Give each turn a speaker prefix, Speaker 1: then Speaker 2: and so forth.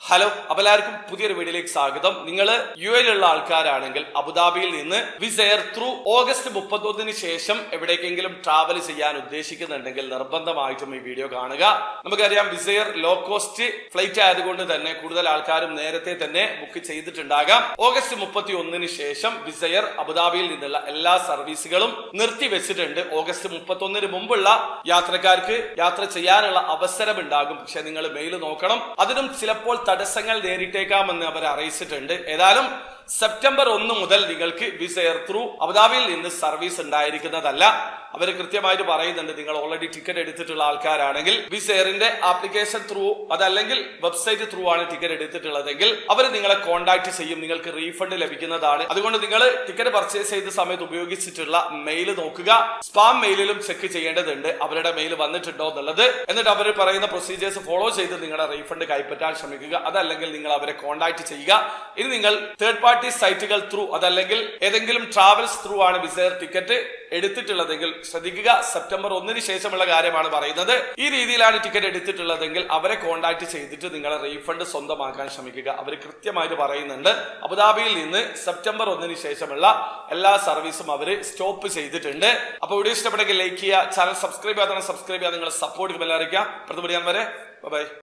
Speaker 1: Hello, അപ്പോൾ എല്ലാവർക്കും പുതിയൊരു വീഡിയോയിലേക്ക് സ്വാഗതം. നിങ്ങൾ യു എയിലുള്ള ആൾക്കാരാണെങ്കിൽ അബുദാബിയിൽ നിന്ന് വിസ എയർ ത്രൂ ഓഗസ്റ്റ് 31 ശേഷം എവിടേക്കെങ്കിലും ട്രാവൽ ചെയ്യാൻ ഉദ്ദേശിക്കുന്നുണ്ടെങ്കിൽ നിർബന്ധമായിട്ടും ഈ വീഡിയോ കാണുക. നമുക്കറിയാം Wizz air low cost flight ആയതുകൊണ്ട് തന്നെ കൂടുതൽ ആൾക്കാരും നേരത്തെ തന്നെ ബുക്ക് ചെയ്തിട്ടുണ്ടാകാം. ഓഗസ്റ്റ് 31 ശേഷം വിസ എയർ അബുദാബിയിൽ നിന്നുള്ള എല്ലാ സർവീസുകളും നിർത്തിവെച്ചിട്ടുണ്ട്. ഓഗസ്റ്റ് 31 മുമ്പുള്ള യാത്രക്കാർക്ക് യാത്ര ചെയ്യാനുള്ള അവസരം ഉണ്ടാകും. പക്ഷെ നിങ്ങൾ മെയിൽ നോക്കണം, അതിനും ചിലപ്പോൾ തടസ്സങ്ങൾ നേരിട്ടേക്കാമെന്ന് അവർ അറിയിച്ചിട്ടുണ്ട്. ഏതായാലും സെപ്റ്റംബർ 1 മുതൽ നിങ്ങൾക്ക് വിസ എയർ ത്രൂ അബുദാബിയിൽ നിന്ന് സർവീസ് ഉണ്ടായിരിക്കുന്നതല്ല. അവർ കൃത്യമായിട്ട് പറയുന്നുണ്ട്, നിങ്ങൾ ഓൾറെഡി ടിക്കറ്റ് എടുത്തിട്ടുള്ള ആൾക്കാരാണെങ്കിൽ വിസ എയറിന്റെ ആപ്ലിക്കേഷൻ ത്രൂ അതല്ലെങ്കിൽ വെബ്സൈറ്റ് ത്രൂ ആണ് ടിക്കറ്റ് എടുത്തിട്ടുള്ളതെങ്കിൽ അവർ നിങ്ങളെ കോൺടാക്ട് ചെയ്യും, നിങ്ങൾക്ക് റീഫണ്ട് ലഭിക്കുന്നതാണ്. അതുകൊണ്ട് നിങ്ങൾ ടിക്കറ്റ് പർച്ചേസ് ചെയ്ത സമയത്ത് ഉപയോഗിച്ചിട്ടുള്ള മെയിൽ നോക്കുക. സ്പാം മെയിലിലും ചെക്ക് ചെയ്യേണ്ടതുണ്ട് അവരുടെ മെയിൽ വന്നിട്ടുണ്ടോ എന്നുള്ളത്. എന്നിട്ട് അവർ പറയുന്ന പ്രൊസീജിയേഴ്സ് ഫോളോ ചെയ്ത് നിങ്ങളുടെ റീഫണ്ട് കൈപ്പറ്റാൻ ശ്രമിക്കുക. അതല്ലെങ്കിൽ നിങ്ങൾ അവരെ കോൺടാക്ട് ചെയ്യുക. ഇനി നിങ്ങൾ തേർഡ് പാർട്ടി സൈറ്റുകൾ ത്രൂ അതല്ലെങ്കിൽ ഏതെങ്കിലും ട്രാവൽസ് ത്രൂ ആണ് വിസ എയർ ടിക്കറ്റ് എടുത്തിട്ടുള്ളതെങ്കിൽ ശ്രദ്ധിക്കുക, സെപ്റ്റംബർ 1 ശേഷമുള്ള കാര്യമാണ് പറയുന്നത്. ഈ രീതിയിലാണ് ടിക്കറ്റ് എടുത്തിട്ടുള്ളതെങ്കിൽ അവരെ കോൺടാക്ട് ചെയ്തിട്ട് നിങ്ങളെ റീഫണ്ട് സ്വന്തമാക്കാൻ ശ്രമിക്കുക. അവർ കൃത്യമായിട്ട് പറയുന്നുണ്ട് അബുദാബിയിൽ നിന്ന് സെപ്റ്റംബർ 1 ശേഷമുള്ള എല്ലാ സർവീസും അവർ സ്റ്റോപ്പ് ചെയ്തിട്ടുണ്ട്. അപ്പോൾ വീഡിയോ ഇഷ്ടപ്പെട്ടെങ്കിൽ ലൈക്ക് ചെയ്യുക, ചാനൽ സബ്സ്ക്രൈബ് ചെയ്യാതെ സബ്സ്ക്രൈബ് ചെയ്യുക, നിങ്ങളെ സപ്പോർട്ട് അറിയിക്കുക. പ്രതിപടിയാൻ വരെ ബൈ.